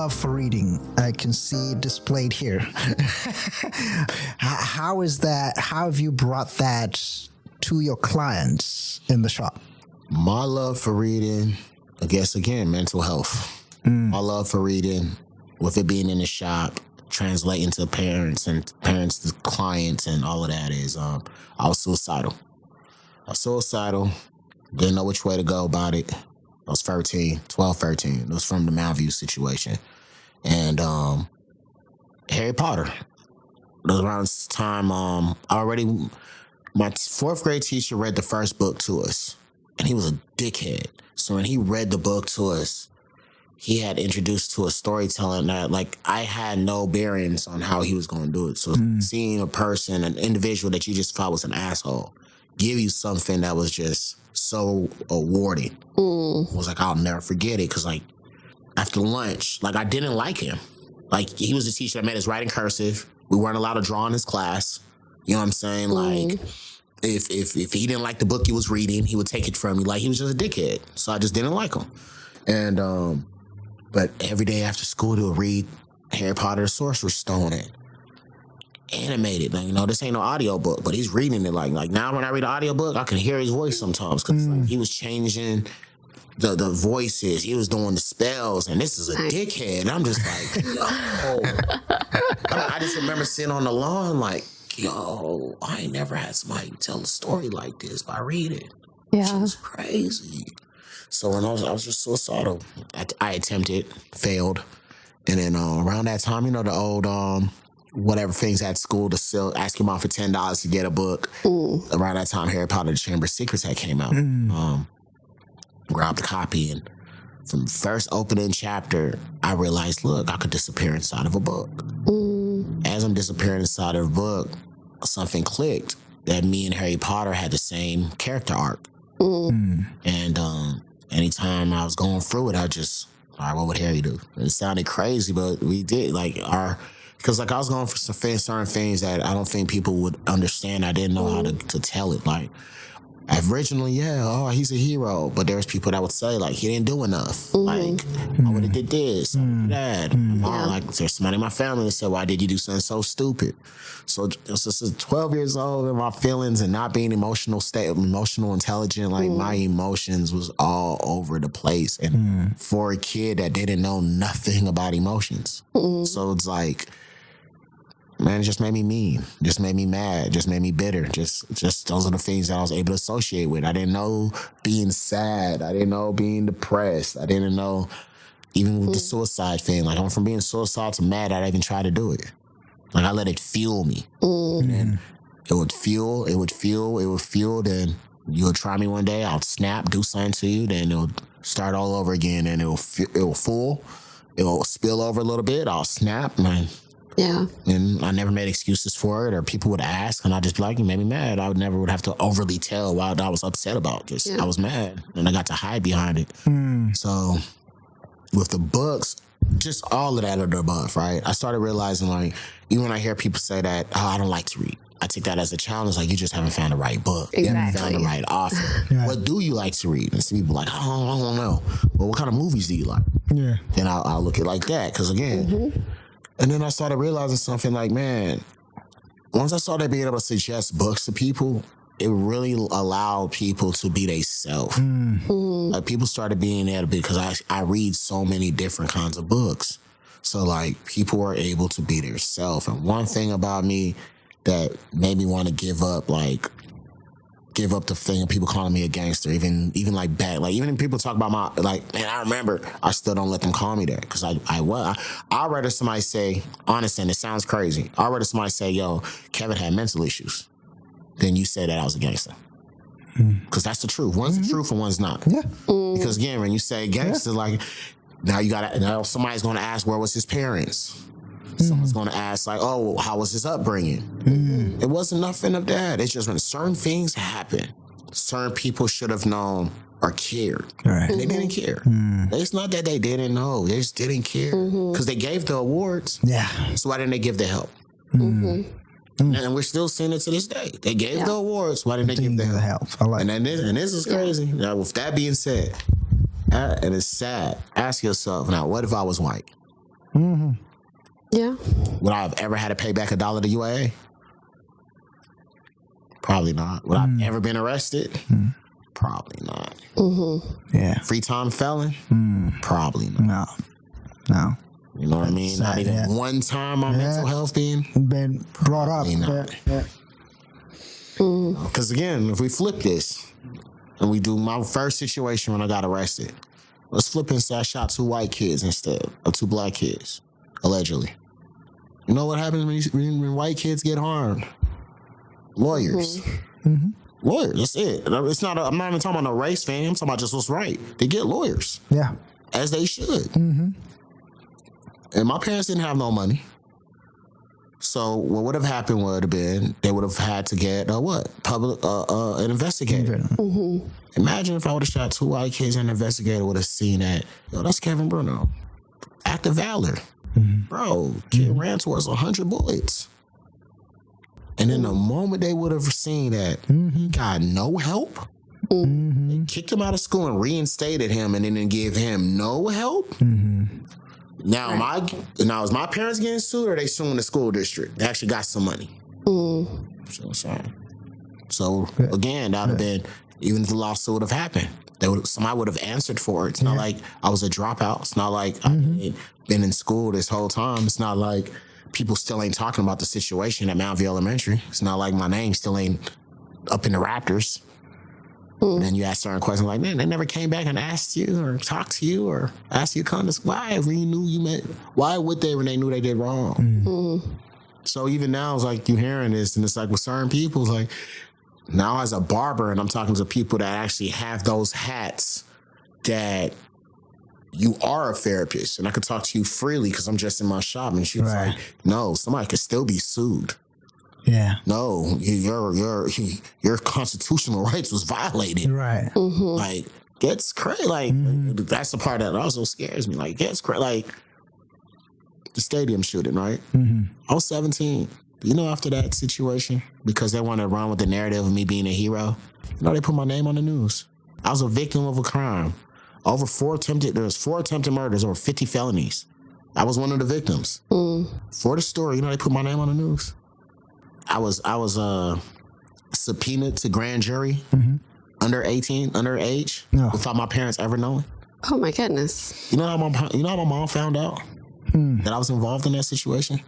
love for reading, I can see displayed here. How is that? How have you brought that to your clients in the shop? My love for reading, I guess, again, mental health. My love for reading, with it being in the shop, translating to parents and parents to clients and all of that is, I was suicidal. Didn't know which way to go about it. I was 13. It was from the Mountain View situation. And Harry Potter. It was around this time, my fourth grade teacher read the first book to us. And he was a dickhead. So when he read the book to us, he had introduced to a storytelling that, like, I had no bearings on how he was going to do it. So seeing a person, an individual that you just thought was an asshole, give you something that was just so awarding. I was like, I'll never forget it. Because, like, after lunch, like, I didn't like him. Like, he was the teacher that made us write in cursive. We weren't allowed to draw in his class. You know what I'm saying? Like, if he didn't like the book he was reading, he would take it from me. Like, he was just a dickhead. So I just didn't like him. And, but every day after school, they would read Harry Potter, the Sorcerer's Stone, and animated. Like, you know, this ain't no audio book, but he's reading it. Like now when I read an audio book, I can hear his voice sometimes because like, he was changing the voices. He was doing the spells, and this is a dickhead. And I'm just like, yo. I just remember sitting on the lawn like, yo, I ain't never had somebody tell a story like this by reading. Yeah. It's crazy. So when I was just suicidal. I attempted, failed. And then around that time, you know, the old whatever things at school to sell, ask your mom for $10 to get a book. Around that time, Harry Potter, the Chamber of Secrets had came out. Grabbed a copy, and from first opening chapter, I realized, look, I could disappear inside of a book. As I'm disappearing inside of a book, something clicked that me and Harry Potter had the same character arc. And anytime I was going through it, I just, all right, what would Harry do? It sounded crazy, but we did. Because like I was going for some certain things that I don't think people would understand. I didn't know how to tell it. Like, originally, he's a hero. But there's people that would say, like, he didn't do enough. Like, I would have did this, that. Like, there's somebody in my family that said, why did you do something so stupid? So this is 12 years old, and my feelings and not being emotional intelligent, like my emotions was all over the place. And for a kid that didn't know nothing about emotions. So it's like, man, it just made me mean, just made me mad, just made me bitter. Just those are the things that I was able to associate with. I didn't know being sad. I didn't know being depressed. I didn't know even with the suicide thing. Like, I went from being suicidal to mad. I didn't even try to do it. Like, I let it fuel me. And then it would fuel. Then you'll try me one day. I'll snap, do something to you. Then it'll start all over again. And it'll full. It'll spill over a little bit. I'll snap, man. Yeah. And I never made excuses for it, or people would ask, and I'd just be like, you made me mad. I would have to overly tell what I was upset about. I was mad, and I got to hide behind it. So with the books, just all of that under the above, right? I started realizing, like, even when I hear people say that, I don't like to read, I take that as a challenge. Like, you just haven't found the right book. Exactly. You haven't found the right author. What do you like to read? And some people are like, I don't know. Well, what kind of movies do you like? Yeah. Then I'll look at it like that, because again, and then I started realizing something like, man, once I started being able to suggest books to people, it really allowed people to be themselves. Like, people started being able to, because I read so many different kinds of books. So, like, people were able to be themselves. And one thing about me that made me want to give up the thing of people calling me a gangster, even like bad. Like, even when people talk about my, like, man, I remember, I still don't let them call me that, because I'd rather somebody say, honestly, and it sounds crazy, I'd rather somebody say, yo, Kevin had mental issues, than you say that I was a gangster. Because that's the truth. One's the truth and one's not. Yeah. Because again, when you say gangster, like, now somebody's going to ask, where was his parents? Someone's going to ask, like, oh, how was his upbringing? It wasn't nothing of that. It's just when certain things happen, certain people should have known or cared. Right. And they didn't care. It's not that they didn't know. They just didn't care. Because they gave the awards. Yeah. So why didn't they give the help? And we're still seeing it to this day. They gave the awards. Why didn't they give the help? I like and this is crazy. Now, with that being said, and it's sad, ask yourself, now, what if I was white? Yeah. Would I have ever had to pay back $1 to UAA? Probably not. Would I have ever been arrested? Probably not. Yeah. Free time felon? Probably not. No. No. You know what I mean? Not even one time my mental health being brought up. not. Because again, if we flip this and we do my first situation when I got arrested, let's flip and say I shot 2 white kids instead of 2 black kids, allegedly. You know what happens when white kids get harmed? Lawyers. Lawyers, that's it. It's not. I'm not even talking about no race, fam. I'm talking about just what's right. They get lawyers. Yeah. As they should. And my parents didn't have no money. So what would have happened would have been they would have had to get an investigator. Imagine if I would have shot 2 white kids and an investigator would have seen that, yo, that's Kevin Bruno. Act of valor. Bro, kid ran towards 100 bullets. And in the moment they would have seen that he got no help, they kicked him out of school and reinstated him and then didn't give him no help. Now, is my parents getting sued or are they suing the school district? They actually got some money. So again, that would have been, even if the lawsuit would have happened, somebody would have answered for it. It's not like I was a dropout. It's not like I've been in school this whole time. It's not like people still ain't talking about the situation at Mount View Elementary. It's not like my name still ain't up in the Raptors. And then you ask certain questions like, man, they never came back and asked you or talked to you or asked you kind of why when you knew you meant, why would they when they knew they did wrong? So even now it's like you hearing this and it's like with certain people, it's like now as a barber and I'm talking to people that actually have those hats that you are a therapist and I could talk to you freely because I'm just in my shop. And she was like, no, somebody could still be sued. Yeah. No, your constitutional rights was violated. Right. Like, gets crazy. Like, that's the part that also scares me. Like, gets crazy. Like, the stadium shooting, right? I was 17. You know, after that situation, because they want to run with the narrative of me being a hero, you know, they put my name on the news. I was a victim of a crime. There's 4 attempted murders, over 50 felonies. I was one of the victims. For the story, you know, they put my name on the news. I was subpoenaed to grand jury, underage, without my parents ever knowing. Oh my goodness! You know how my mom found out that I was involved in that situation?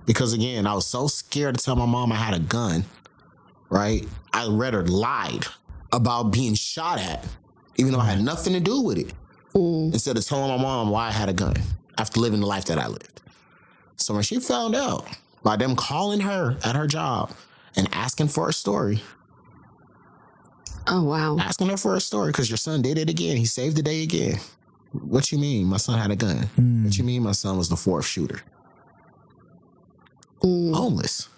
Because again, I was so scared to tell my mom I had a gun. Right? I read her lied about being shot at, even though I had nothing to do with it. Instead of telling my mom why I had a gun after living the life that I lived. So when she found out, by them calling her at her job and asking for a story. Oh, wow. Asking her for a story because your son did it again. He saved the day again. What you mean? My son had a gun. What you mean? My son was the 4th shooter. Homeless.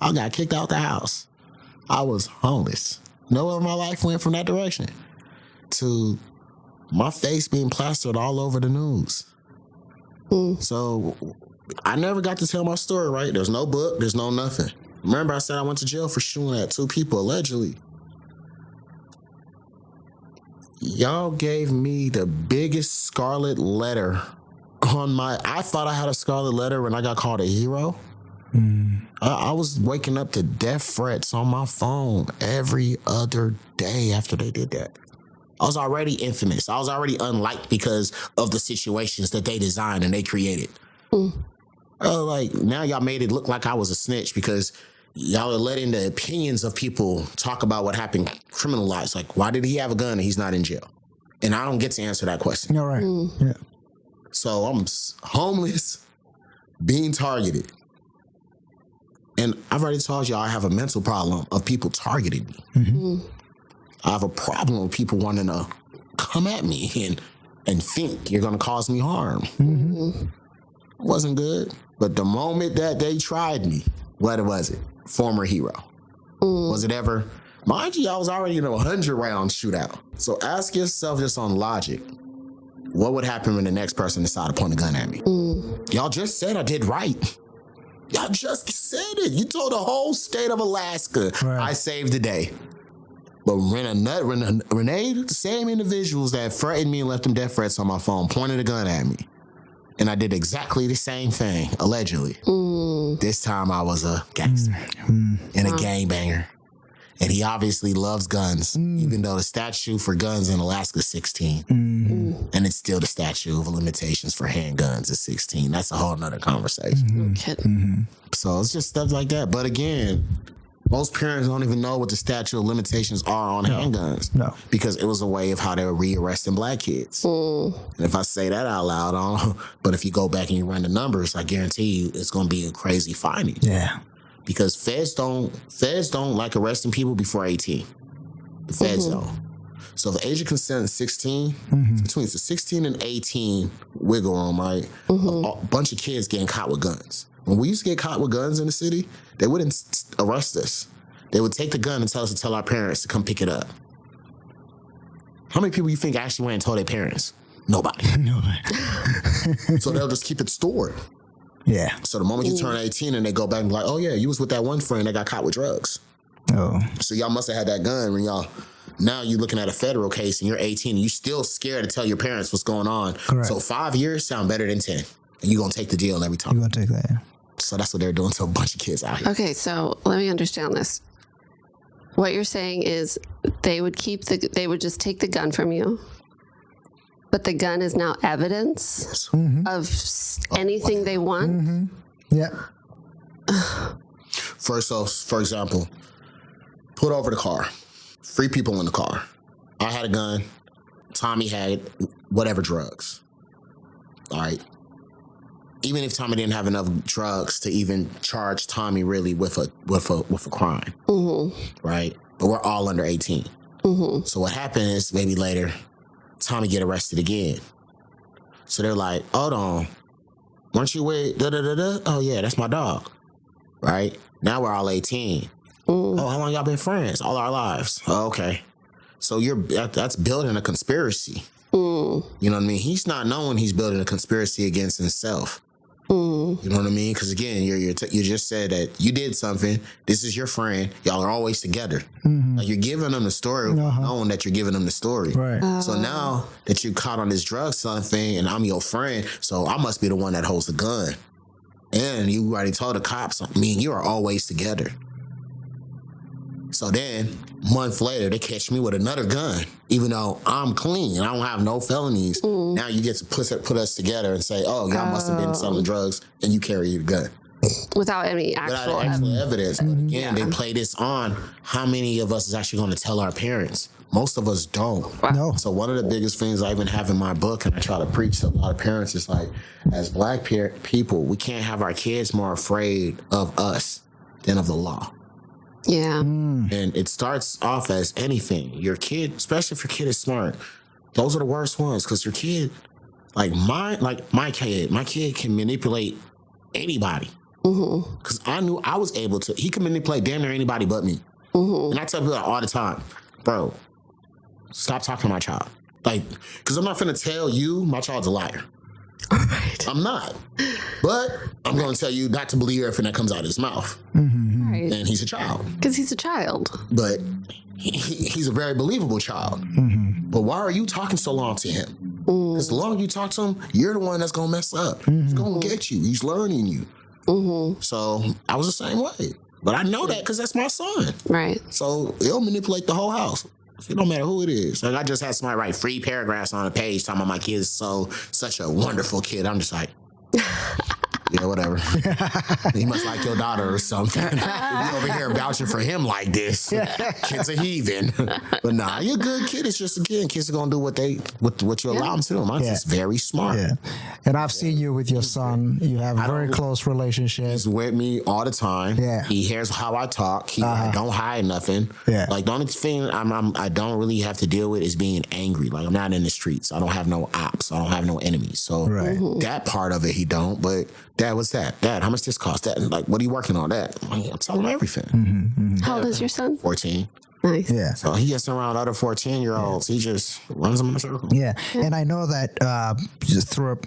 I got kicked out the house. I was homeless. Know where my life went from that direction to my face being plastered all over the news. So I never got to tell my story, right? There's no book. There's no nothing. Remember I said I went to jail for shooting at 2 people, allegedly. Y'all gave me the biggest scarlet letter on I thought I had a scarlet letter when I got called a hero. I was waking up to death threats on my phone every other day after they did that. I was already infamous. I was already unliked because of the situations that they designed and they created. Like now y'all made it look like I was a snitch because y'all are letting the opinions of people talk about what happened criminalized. Like, why did he have a gun and he's not in jail? And I don't get to answer that question. All right. Yeah. So I'm homeless, being targeted. And I've already told y'all I have a mental problem of people targeting me. I have a problem with people wanting to come at me and think you're going to cause me harm. Wasn't good. But the moment that they tried me, what was it? Former hero. Was it ever? Mind you, I was already in a 100-round shootout. So ask yourself just on logic, what would happen when the next person decided to point a gun at me? Y'all just said I did right. Y'all just said it. You told the whole state of Alaska, I saved the day. But Renee, the same individuals that threatened me and left them death threats on my phone, pointed a gun at me. And I did exactly the same thing, allegedly. This time I was a gangster and a gangbanger. And he obviously loves guns, even though the statute for guns in Alaska is 16. And it's still the statute of limitations for handguns is 16. That's a whole nother conversation. So it's just stuff like that. But again, most parents don't even know what the statute of limitations are on handguns. No. Because it was a way of how they were re-arresting black kids. And if I say that out loud, I don't know. But if you go back and you run the numbers, I guarantee you it's going to be a crazy finding. Yeah. Because feds don't like arresting people before 18. The feds don't. So the age of consent is 16. Between 16 and 18 wiggle room, right? A bunch of kids getting caught with guns. When we used to get caught with guns in the city, they wouldn't arrest us. They would take the gun and tell us to tell our parents to come pick it up. How many people you think actually went and told their parents? Nobody. So they'll just keep it stored. Yeah. So the moment you turn 18 and they go back and be like, oh yeah, you was with that one friend that got caught with drugs. Oh. So y'all must have had that gun when now you're looking at a federal case and you're 18 and you're still scared to tell your parents what's going on. Correct. So 5 years sound better than 10. And you're going to take the deal every time. You're going to take that, yeah. So that's what they're doing to a bunch of kids out here. Okay, so let me understand this. What you're saying is they would just take the gun from you, but the gun is now evidence of anything they want? Yeah. For example, put over the car. 3 people in the car. I had a gun. Tommy had whatever drugs. All right. Even if Tommy didn't have enough drugs to even charge Tommy really with a crime, right? But we're all under 18. So what happened is maybe later, Tommy get arrested again. So they're like, hold on, weren't you with da-da-da-da? Oh yeah, that's my dog, right? Now we're all 18. Oh, how long y'all been friends? All our lives. Oh, okay. So that's building a conspiracy. You know what I mean? He's not knowing he's building a conspiracy against himself. You know what I mean? Because again, you just said that you did something. This is your friend. Y'all are always together. Like you're giving them the story, knowing that you're giving them the story. Right. So now that you caught on this drug selling thing, and I'm your friend, so I must be the one that holds the gun. And you already told the cops, me and you are always together. So then, a month later, they catch me with another gun, even though I'm clean. I don't have no felonies. Now you get to put us together and say, oh, y'all must have been selling drugs, and you carry the gun. Without any actual evidence. But again, they play this on. How many of us is actually going to tell our parents? Most of us don't. No. So one of the biggest things I even have in my book, and I try to preach to a lot of parents, is like, as black people, we can't have our kids more afraid of us than of the law. Yeah. And it starts off as anything. Your kid, especially if your kid is smart, those are the worst ones. Because your kid, my kid can manipulate anybody. Because I knew I was able to. He can manipulate damn near anybody but me. And I tell people that all the time, bro, stop talking to my child. Because I'm not finna tell you my child's a liar. Right. I'm not. But I'm going to tell you not to believe everything that comes out of his mouth. Right. And he's a child. Because he's a child. But he's a very believable child. But why are you talking so long to him? Because the longer you talk to him, you're the one that's going to mess up. He's going to get you. He's learning you. So I was the same way. But I know that because that's my son. Right. So he'll manipulate the whole house. It don't matter who it is. Like I just had somebody write 3 paragraphs on a page talking about my kid is such a wonderful kid. I'm just like, yeah, whatever. He must like your daughter or something. If you over here vouching for him like this, kid's a heathen. But nah, you're a good kid. It's just a kid. Kids are gonna do what you allow them to do. Mine's just very smart. Yeah. And I've seen you with your son. You have a very close relationship. He's with me all the time. Yeah. He hears how I talk. I don't hide nothing. Yeah. Like the only thing I don't really have to deal with is being angry. Like I'm not in the streets. I don't have no ops. I don't have no enemies. So that part of it he don't. But Dad, what's that? Dad, how much this cost? That, like, what are you working on? That I'm telling him everything. How old is your son? 14. Nice. Yeah. So he gets around other 14-year-olds. He just runs them in a circle. Yeah. And I know that just through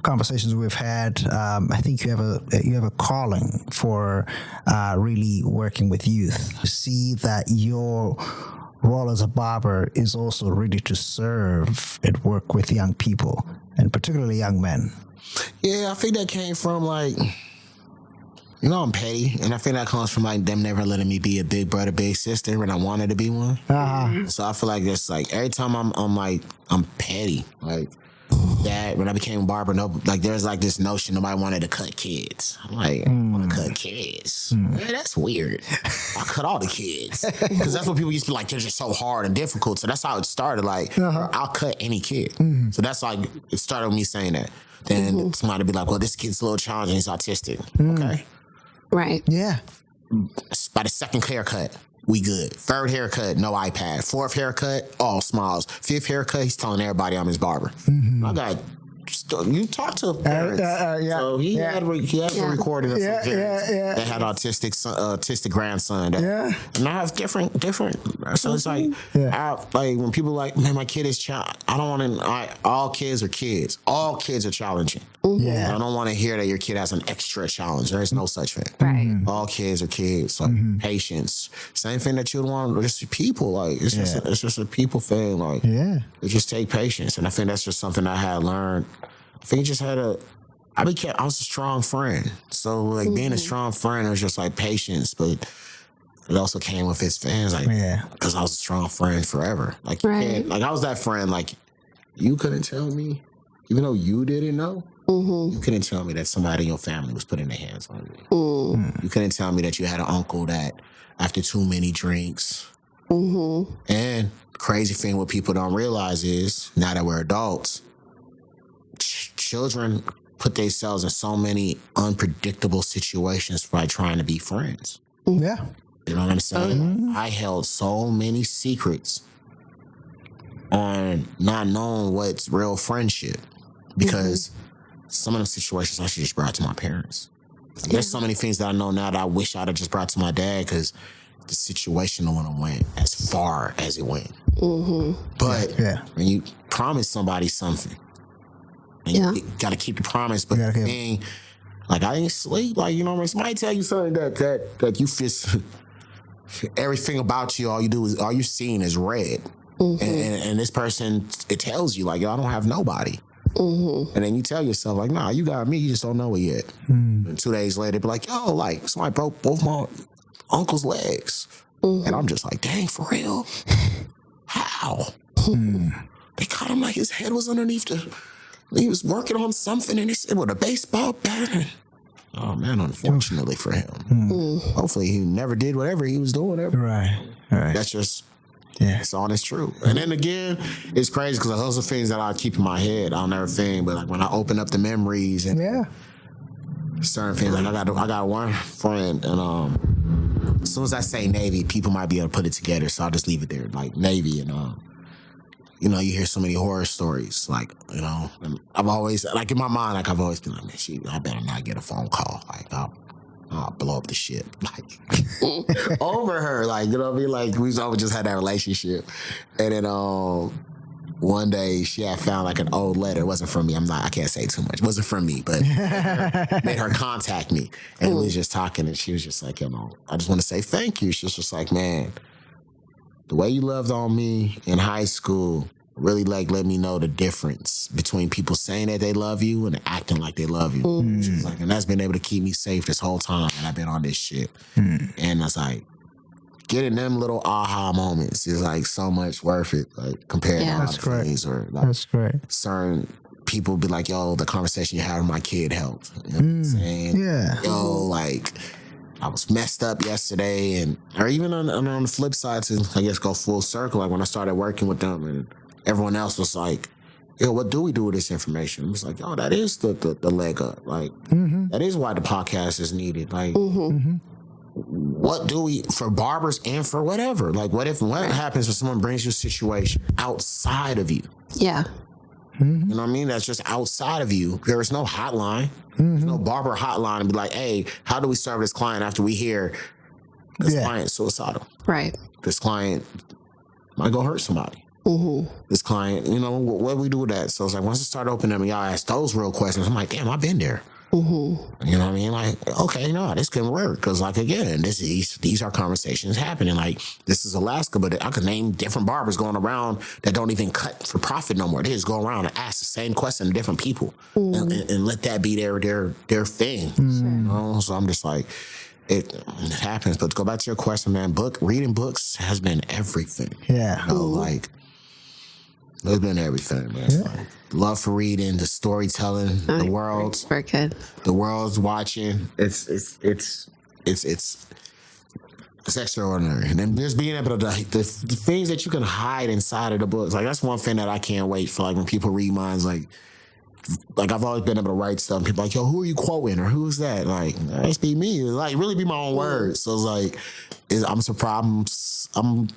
conversations we've had, I think you have a calling for really working with youth. See that your role as a barber is also really to serve and work with young people, and particularly young men. Yeah, I think that came from like, I'm petty, and I think that comes from like them never letting me be a big brother, big sister when I wanted to be one. So I feel like it's like every time I'm petty, like that. When I became a barber, there's like this notion nobody wanted to cut kids. I'm like, I want to cut kids. Man, that's weird. I cut all the kids because that's what people used to be like. They're just so hard and difficult. So that's how it started. Like, I'll cut any kid. So that's like it started with me saying that. Then somebody be like, well, this kid's a little challenging. He's autistic. Okay. Right. Yeah. By the second haircut, we good. Third haircut, no iPad. Fourth haircut, all smiles. Fifth haircut, he's telling everybody I'm his barber. I got. You talk to parents. So he had a recording of some parents that had autistic grandson. And I have different. So it's like, like when people like, man, my kid is I don't want to. All kids are kids. All kids are challenging. I don't want to hear that your kid has an extra challenge. There is no such thing. Right. All kids are kids. Like patience. Same thing that you want. Just people. Like it's just a people thing. Like it just take patience. And I think that's just something I had learned. I think just had I was a strong friend. So like being a strong friend, it was just like patience, but it also came with his fans, like because I was a strong friend forever. Like you can't, like I was that friend. Like you couldn't tell me, even though you didn't know, you couldn't tell me that somebody in your family was putting their hands on me. You couldn't tell me that you had an uncle that after too many drinks. And crazy thing what people don't realize is now that we're adults. Children put themselves in so many unpredictable situations by trying to be friends. Yeah. You know what I'm saying? I held so many secrets on not knowing what's real friendship because some of the situations I should just brought to my parents. There's so many things that I know now that I wish I'd have just brought to my dad because the situation wouldn't have went as far as it went. But when you promise somebody something, and you gotta keep the promise, but the thing, like I didn't sleep. Like somebody tell you something that you just everything about you, all you seeing is red, and this person it tells you like, yo, I don't have nobody, and then you tell yourself like, nah, you got me, you just don't know it yet. And 2 days later, be like, yo, like somebody broke both my uncle's legs, and I'm just like, dang, for real? How? They caught him like his head was underneath he was working on something and he said, with a baseball bat. Oh, man, unfortunately for him. Hopefully he never did whatever he was doing. Right. That's just, it's honest truth. And then again, it's crazy because those are things that I keep in my head. I'll never think, but like when I open up the memories and certain things, like I got one friend and as soon as I say Navy, people might be able to put it together. So I'll just leave it there, like Navy and you hear so many horror stories, like, and I've always, like in my mind, like I've always been like, man, I better not get a phone call. Like, I'll blow up the shit. Like, over her, like, you know what I mean? Like, we've always just had that relationship. And then one day she had found like an old letter. It wasn't from me. I can't say too much. It wasn't from me, but made her contact me. And we was just talking and she was just like, I just want to say thank you. She was just like, man, the way you loved on me in high school really like let me know the difference between people saying that they love you and acting like they love you. She was like, and that's been able to keep me safe this whole time and I've been on this shit. And I was like, getting them little aha moments is like so much worth it, like compared to other things. Or like that's great. Certain people be like, yo, the conversation you had with my kid helped. You know what I'm saying? Yo, like I was messed up yesterday, or even on the flip side to, I guess, go full circle, like when I started working with them and everyone else was like, yo, what do we do with this information? It was like, oh, that is the leg up. Like, that is why the podcast is needed. Like, what do we, for barbers and for whatever? Like, what happens when someone brings you a situation outside of you? Yeah. You know what I mean? That's just outside of you. There is no hotline. There's no barber hotline and be like, hey, how do we serve this client after we hear this client's suicidal? Right. This client might go hurt somebody. This client, what do we do with that? So it's like, once I start opening them, y'all ask those real questions. I'm like, damn, I've been there. Mm-hmm. You know what I mean? Like, okay, no, this can work. Because, like, again, these are conversations happening. Like, this is Alaska, but I could name different barbers going around that don't even cut for profit no more. They just go around and ask the same question to different people and let that be their thing. You know? So I'm just like, it happens. But to go back to your question, man, reading books has been everything. Yeah. You know, like, it's been everything, man. Yeah. Like, love for reading, the storytelling, the world. Very good. The world's watching. It's extraordinary. And then just being able to like the things that you can hide inside of the books. Like that's one thing that I can't wait for. Like when people read mine, like I've always been able to write stuff. And people are like, yo, who are you quoting or who's that? Like that's be me. Like really be my own words. So it's like I'm surprised. I'm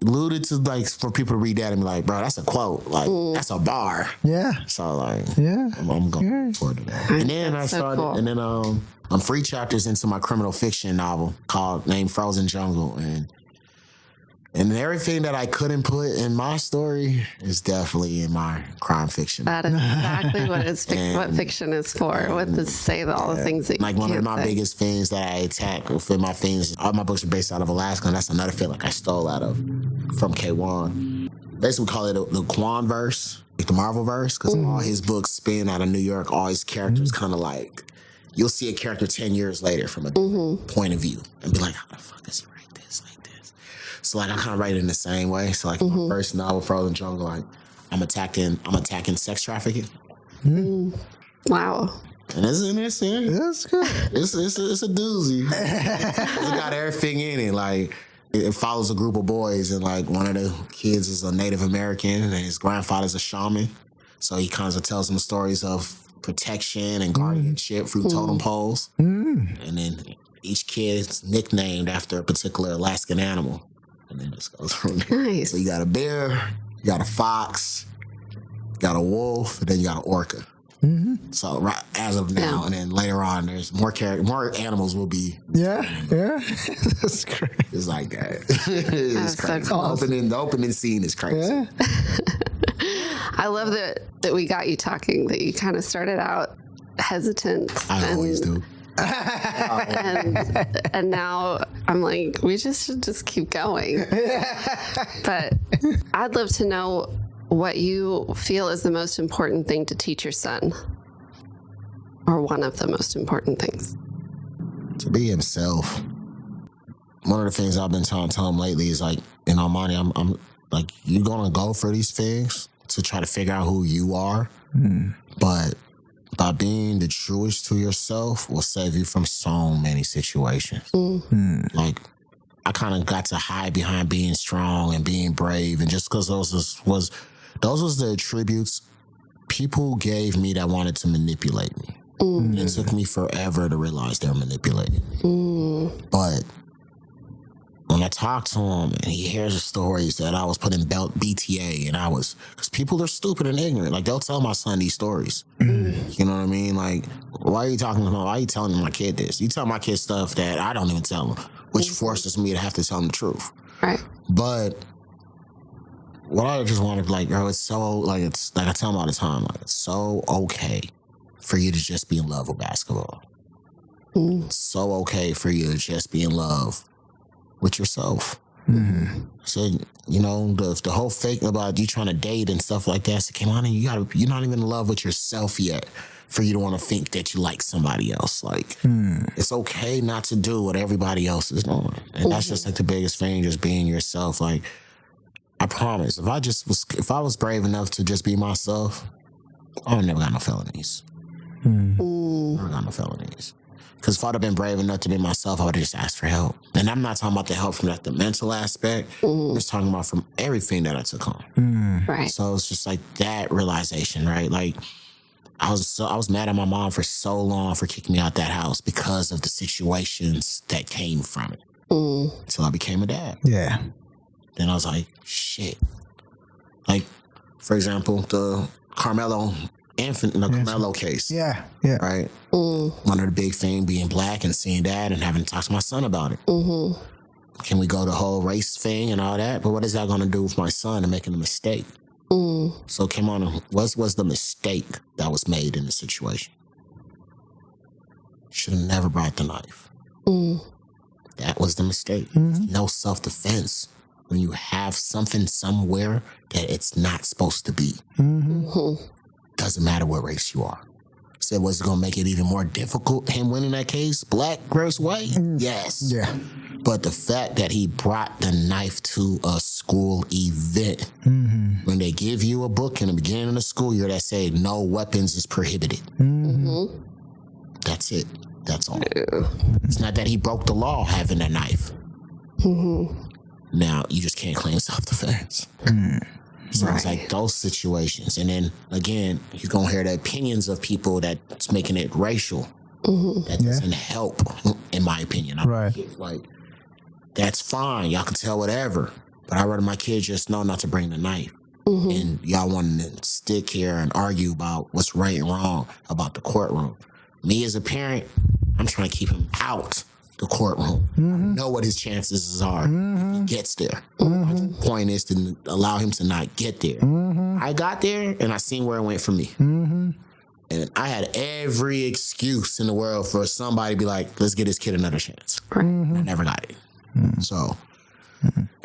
alluded to like for people to read that and be like, bro, that's a quote. Like that's a bar. Yeah. So like, Yeah. I'm going forward to that. And then That's I so started, cool. and then I'm 3 chapters into my criminal fiction novel named Frozen Jungle, and everything that I couldn't put in my story is definitely in my crime fiction. That is exactly what fiction is for. What to say all the things that you Like one of can't my say. biggest things that I attack within my things, all my books are based out of Alaska, and that's another thing like I stole out of from K1. Basically, we call it the Quan verse, like the Marvel verse, because all his books spin out of New York. All his characters kind of like you'll see a character 10 years later from a different point of view and be like, how the fuck does he write this like this? So like I kind of write it in the same way. So like my first novel, Frozen Jungle, like I'm attacking sex trafficking. Wow. And it's That's good. it's a doozy. It's got everything in it. Like it follows a group of boys, and like one of the kids is a Native American, and his grandfather's a shaman. So he kind of tells them stories of protection and guardianship through totem poles. And then each kid's nicknamed after a particular Alaskan animal, and then it just goes from there. Nice. So you got a bear, you got a fox, you got a wolf, and then you got an orca. So right as of now, and then later on, there's more animals will be. Yeah. That's great. It's like that. It's That's so crazy. cool. The opening scene is crazy. Yeah. I love that we got you talking, that you kind of started out hesitant. I always do. And now I'm like, we should just keep going. But I'd love to know what you feel is the most important thing to teach your son, or one of the most important things. To be himself. One of the things I've been trying to tell him lately is like, in Almighty, I'm like, you're gonna go for these things to try to figure out who you are, but by being the truest to yourself will save you from so many situations. Like, I kind of got to hide behind being strong and being brave, and just because those was the attributes people gave me that wanted to manipulate me. It took me forever to realize they're manipulating me. But when I talk to him and he hears the stories that I was put in BTA and because people are stupid and ignorant. Like, they'll tell my son these stories. You know what I mean? Like, why are you talking to him? Why are you telling my kid this? You tell my kid stuff that I don't even tell him, which forces me to have to tell him the truth. Right. But what I just wanted, like, bro, it's so, like, it's like I tell him all the time, like, it's so okay for you to just be in love with basketball. It's so okay for you to just be in love with yourself. So, you know, the whole fake about you trying to date and stuff like that, so come on, you're not even in love with yourself yet for you to want to think that you like somebody else. Like, it's okay not to do what everybody else is doing. And that's just like the biggest thing, just being yourself. Like, I promise, if I was brave enough to just be myself, I would never got no felonies. Never got no felonies. Because if I'd have been brave enough to be myself, I would have just asked for help. And I'm not talking about the help from like the mental aspect. I'm just talking about from everything that I took on. Right. So it's just like that realization, right? Like, I was mad at my mom for so long for kicking me out that house because of the situations that came from it. Until I became a dad. Yeah. Then I was like, shit. Like, for example, the Carmelo case. Yeah. Right? One of the big things being black and seeing that and having to talk to my son about it. Can we go the whole race thing and all that? But what is that going to do with my son and making a mistake? So come on, what was the mistake that was made in the situation? should have never brought the knife. That was the mistake. No self-defense when you have something somewhere that it's not supposed to be. Doesn't matter what race you are. Said, was it going to make it even more difficult, him winning that case? Black versus white? Yes. Yeah. But the fact that he brought the knife to a school event, when they give you a book in the beginning of the school year that say no weapons is prohibited. That's it. That's all. It's not that he broke the law having a knife. Now, you just can't claim self-defense. So it's like those situations. And then, again, you're going to hear the opinions of people that's making it racial. That doesn't help, in my opinion. Like, that's fine. Y'all can tell whatever. But I'd rather my kids just know not to bring the knife. And y'all want to stick here and argue about what's right and wrong about the courtroom. Me as a parent, I'm trying to keep him out the courtroom. I know what his chances are if he gets there. The point is to allow him to not get there. I got there and I seen where it went for me. And I had every excuse in the world for somebody to be like, let's give this kid another chance. And I never got it. So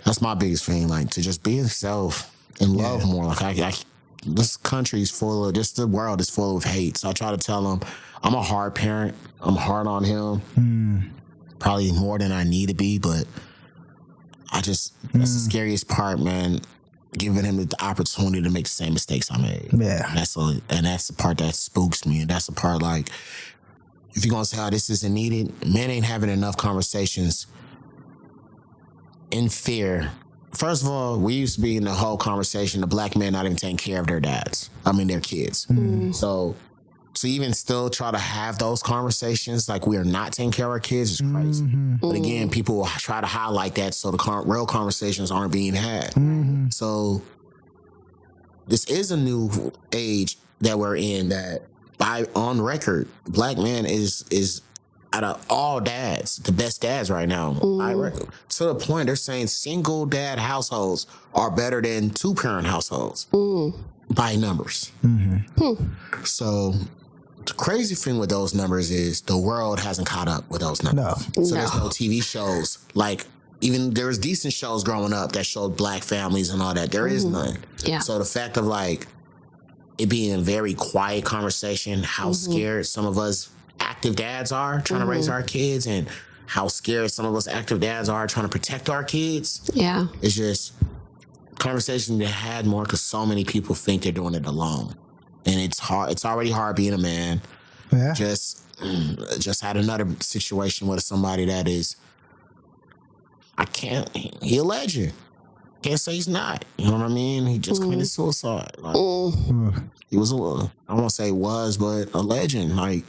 that's my biggest thing, like to just be yourself and love more. Like this country's full of, just the world is full of hate. So I try to tell him, I'm a hard parent. I'm hard on him. Probably more than I need to be, but that's the scariest part, man. Giving him the opportunity to make the same mistakes I made. Yeah. And that's the part that spooks me. And that's the part, like, if you're going to say, oh, this isn't needed, men ain't having enough conversations in fear. First of all, we used to be in the whole conversation, the black men not even taking care of their their kids. So to even still try to have those conversations like we are not taking care of our kids is crazy. But again, people will try to highlight that so the real conversations aren't being had. So this is a new age that we're in that on record, black man is out of all dads, the best dads right now. To the point they're saying single dad households are better than two-parent households by numbers. So the crazy thing with those numbers is the world hasn't caught up with those numbers. So there's no TV shows. Like, even there was decent shows growing up that showed black families and all that. There is none. So the fact of, like, it being a very quiet conversation, how scared some of us active dads are trying to raise our kids, and how scared some of us active dads are trying to protect our kids. It's just conversation that had more because so many people think they're doing it alone. And it's hard. It's already hard being a man. Just had another situation with somebody that is, he a legend. Can't say he's not. You know what I mean? He just committed suicide. Like, he was I won't say was, but a legend. Like,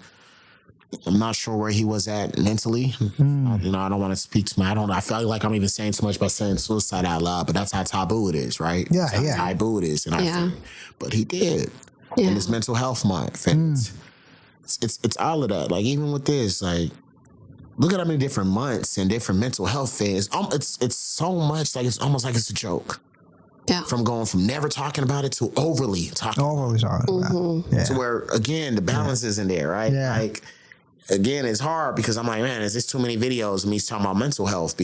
I'm not sure where he was at mentally. I don't want to speak to I feel like I'm even saying too much by saying suicide out loud, but that's how taboo it is, right? That's how taboo it is. And but he did. And it's mental health month. And it's all of that. Like, even with this, like, look at how many different months and different mental health things. It's so much, like, it's almost like it's a joke. From going from never talking about it to overly talking about it. To where, again, the balance isn't there, right? Like, again, it's hard because I'm like, man, is this too many videos of me talking about mental health?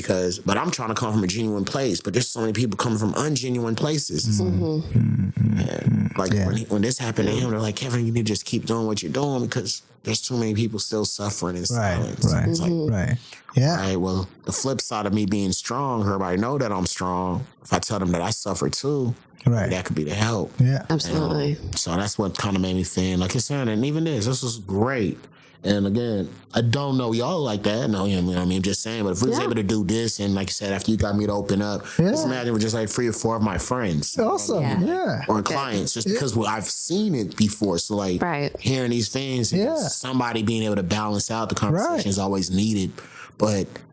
But I'm trying to come from a genuine place, but there's so many people coming from ungenuine places. Like, when this happened to him, they're like, Kevin, you need to just keep doing what you're doing because there's too many people still suffering in silence. It's like, right, well, the flip side of me being strong, everybody know that I'm strong. If I tell them that I suffer too, that could be the help. Absolutely. So that's what kind of made me think, like you're saying, and even this was great. And again, I don't know y'all like that. No, you know what I mean? I'm just saying, but if we was able to do this, and like you said, after you got me to open up, just imagine with just like 3 or 4 of my friends. Awesome. Or clients, just because I've seen it before. So like hearing these things, somebody being able to balance out the conversation is always needed.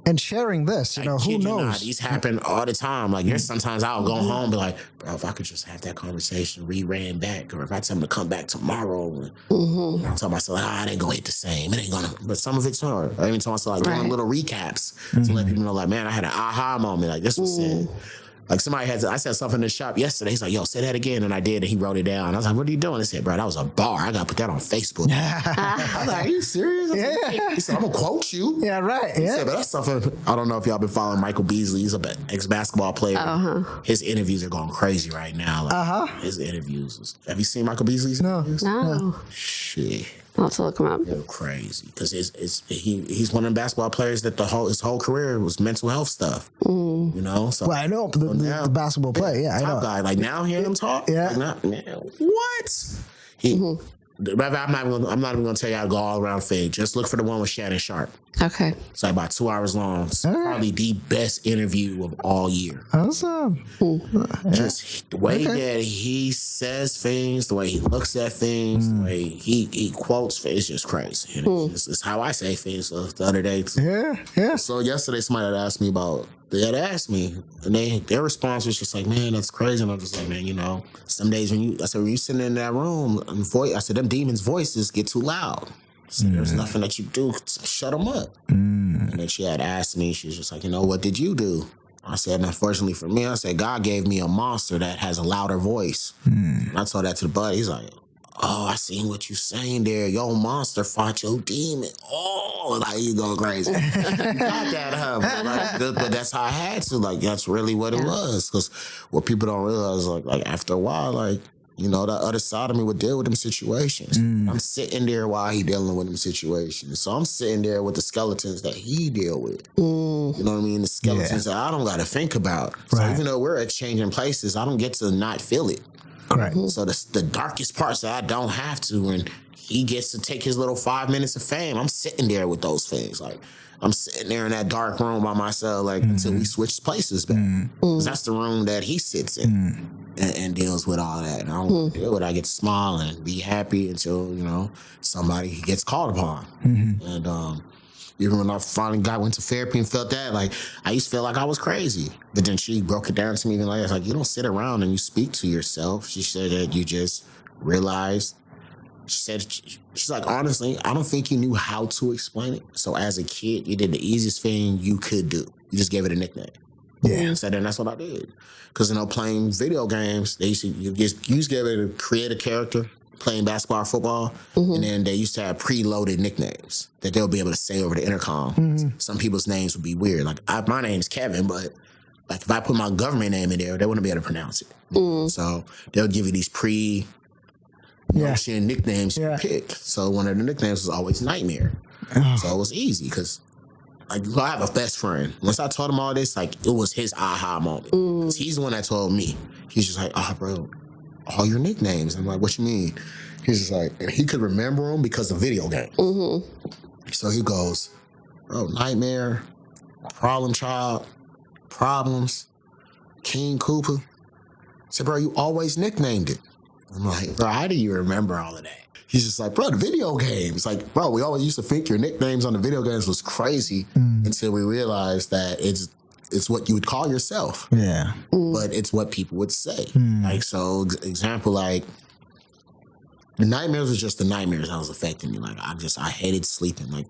And sharing this, who knows? Not, these happen all the time. Like, there's sometimes I'll go home and be like, bro, if I could just have that conversation ran back, or if I tell them to come back tomorrow, and I tell myself, it ain't gonna hit the same. It ain't gonna, but some of it's hard. I even tell myself, like, doing little recaps to let people know, like, man, I had an aha moment. Like, this was it. Like I said something in the shop yesterday. He's like, yo, say that again. And I did. And he wrote it down. I was like, what are you doing? I said, bro, that was a bar. I got to put that on Facebook. I was like, are you serious? Yeah. He said, I'm going to quote you. Yeah, right. He Yeah. said, but that's something, I don't know if y'all been following Michael Beasley. He's an ex-basketball player. His interviews are going crazy right now. Like, his interviews. Have you seen Michael Beasley's interviews? No. Shit. I'll have to look him up. They're crazy because he's one of the basketball players that his whole career was mental health stuff. You know, so Well, I know the basketball player. Yeah, I know. top guy. Like now, hearing him talk. Yeah. Like, man, what? I'm not even gonna tell you how to go all around fade. Just look for the one with Shannon Sharp. Okay. It's like about 2 hours long. It's probably the best interview of all year. Awesome. Just the way that he says things, the way he looks at things, the way he quotes things, it's just crazy. And it's how I say things. So the other day, Yeah. so yesterday somebody had asked me, and their response was just like, man, that's crazy. And I'm just like, man, you know, some days when you sitting in that room, I said, them demons' voices get too loud. So there's nothing that you do, shut them up. And then she had asked me, she was just like, you know, what did you do? I said, unfortunately for me, I said, God gave me a monster that has a louder voice. And I told that to the buddy. He's like, oh, I seen what you saying there. Your monster fought your demon. Oh, like you going crazy. You got that, huh? But that's how I had to. Like, that's really what it was. Because what people don't realize, like after a while, like, you know, the other side of me would deal with them situations. I'm sitting there while he dealing with them situations. So I'm sitting there with the skeletons that he deal with. You know what I mean? The skeletons that I don't got to think about. So even though we're exchanging places, I don't get to not feel it. Correct. So the darkest parts that I don't have to, and he gets to take his little 5 minutes of fame, I'm sitting there with those things. Like, I'm sitting there in that dark room by myself, like, until we switch places back. 'Cause that's the room that he sits in and deals with all that. And I don't deal with it. I get to smile and be happy until, you know, somebody gets called upon. And even when I finally went to therapy and felt that, like, I used to feel like I was crazy. But then she broke it down to me even like, you don't sit around and you speak to yourself. She said that you just realized. She said, she's like, honestly, I don't think you knew how to explain it. So as a kid, you did the easiest thing you could do. You just gave it a nickname. Yeah. So then that's what I did. Because, you know, playing video games, you used to be able to create a character playing basketball or football. And then they used to have preloaded nicknames that they'll be able to say over the intercom. Some people's names would be weird. Like, my name's Kevin, but like if I put my government name in there, they wouldn't be able to pronounce it. So they'll give you these nicknames you pick. So one of the nicknames was always Nightmare. So it was easy because, like, I have a best friend. Once I told him all this, like, it was his aha moment. 'Cause he's the one that told me. He's just like, oh, bro, all your nicknames. I'm like, what you mean? He's just like, and he could remember them because of video games. So he goes, bro, Nightmare, Problem Child, Problems, King Cooper. I said, bro, you always nicknamed it. I'm like, bro, how do you remember all of that? He's just like, bro, the video games. Like, bro, we always used to think your nicknames on the video games was crazy until we realized that it's what you would call yourself. Yeah. But it's what people would say. Like, so, example, like, the nightmares was just the nightmares that was affecting me. Like, I hated sleeping. Like,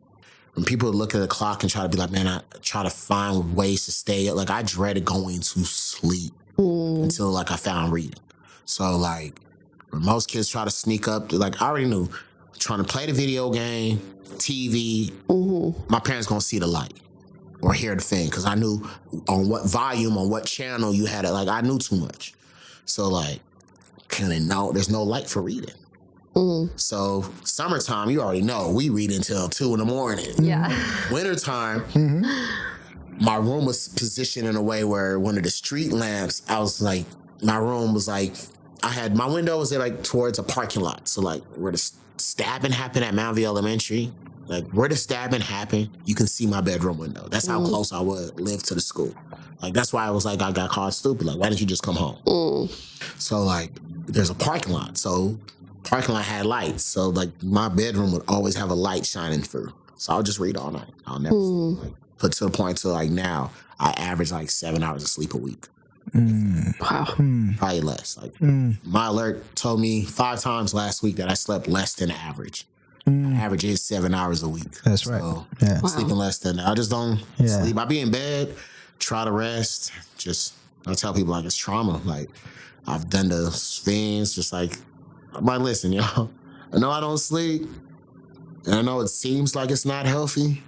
when people would look at the clock and try to be like, man, I try to find ways to stay up. Like, I dreaded going to sleep until, like, I found reading. So, like, when most kids try to sneak up, like, I already knew, trying to play the video game, TV, my parents gonna see the light or hear the thing, because I knew on what volume, on what channel you had it. Like, I knew too much. So, like, there's no light for reading. So, summertime, you already know, we read until 2 in the morning. Yeah. Wintertime, my room was positioned in a way where one of the street lamps, I was like, my room was like, my window was like towards a parking lot. So, like, where the stabbing happened at Mount View Elementary, like where the stabbing happened, you can see my bedroom window. That's how close I would live to the school. Like, that's why I was like, I got called stupid. Like, why didn't you just come home? So, like, there's a parking lot. So, parking lot had lights. So, like, my bedroom would always have a light shining through. So, I'll just read all night. I'll never sleep. Like, put to the point to, like, now, I average like 7 hours of sleep a week. Wow. Probably less. Like, my alert told me 5 times last week that I slept less than the average. Average is 7 hours a week. That's right. So, Yeah. sleeping less than that. I just don't sleep. I be in bed, try to rest, just I tell people like it's trauma. Like I've done the things, just like I'm like, listen, y'all. I know I don't sleep, and I know it seems like it's not healthy,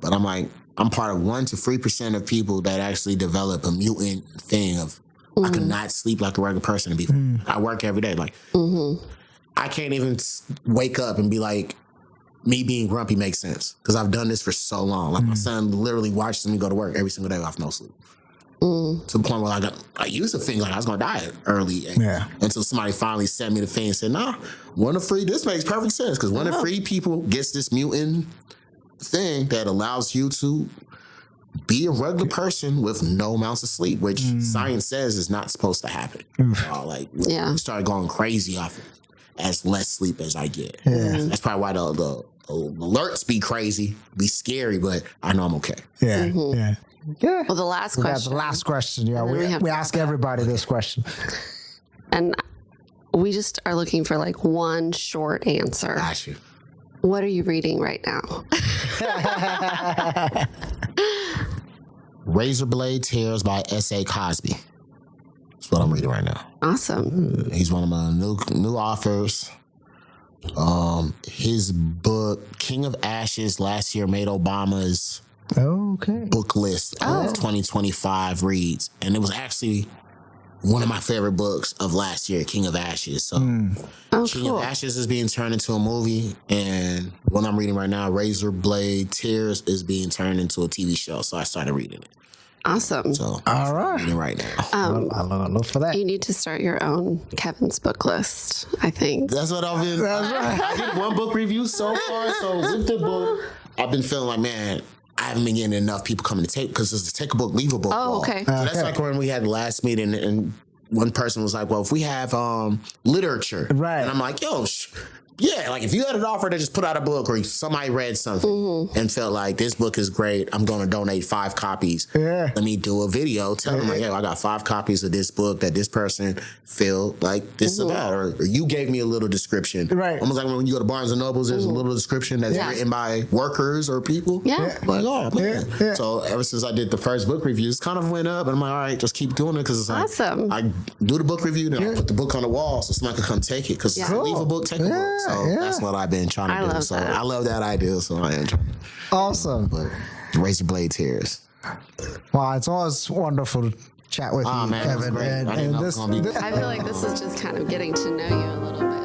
but I'm like, I'm part of 1% to 3% of people that actually develop a mutant thing of I could not sleep like a regular person and be. I work every day. Like I can't even wake up and be like, me being grumpy makes sense because I've done this for so long. Like my son literally watches me go to work every single day off no sleep. To the point where I used to think like I was gonna die early, until somebody finally sent me the thing and said, "Nah, 1 to 3, this makes perfect sense because 1 to 3 people gets this mutant thing that allows you to be a regular person with no amounts of sleep, which science says is not supposed to happen. You start going crazy off it as less sleep as I get. That's probably why the alerts be crazy, be scary, but I know I'm okay. Yeah. Well, the last question. The last question. Yeah, we ask everybody this question. And we just are looking for like one short answer. Got you. What are you reading right now? Razorblade Tears by S.A. Cosby. That's what I'm reading right now. Awesome. He's one of my new authors. His book, King of Ashes, last year made Obama's book list of 2025 reads. And it was actually one of my favorite books of last year, King of Ashes. So King of Ashes is being turned into a movie, and what I'm reading right now, Razorblade Tears, is being turned into a TV show. So I started reading it. Awesome. So all right, I'm reading right now. I'll look for that. You need to start your own Kevin's book list, I think. That's what I've been. That's right. I did 1 book review so far. So with the book, I've been feeling like, man, I haven't been getting enough people coming to take, because it's a take a book, leave a book. Oh, okay. So that's like when we had the last meeting, and one person was like, well, if we have literature. Right. And I'm like, yo, yeah, like if you had an offer to just put out a book, or somebody read something and felt like this book is great, I'm going to donate 5 copies. Yeah. Let me do a video. Tell them like, yo, I got 5 copies of this book that this person felt like this is about. Or you gave me a little description. Right. Almost like when you go to Barnes & Nobles, there's a little description that's written by workers or people. Yeah. I'm like, oh, man. Yeah. So ever since I did the first book reviews, kind of went up. And I'm like, all right, just keep doing it. Because it's like, awesome. I do the book review, then I put the book on the wall so somebody can come take it. Because leave a book, take a book. So that's what I've been trying to do. So I love that idea. So I am trying to. Awesome. But Razorblade Tears. Wow, it's always wonderful to chat with you, man, Kevin. I feel like this is just kind of getting to know you a little bit.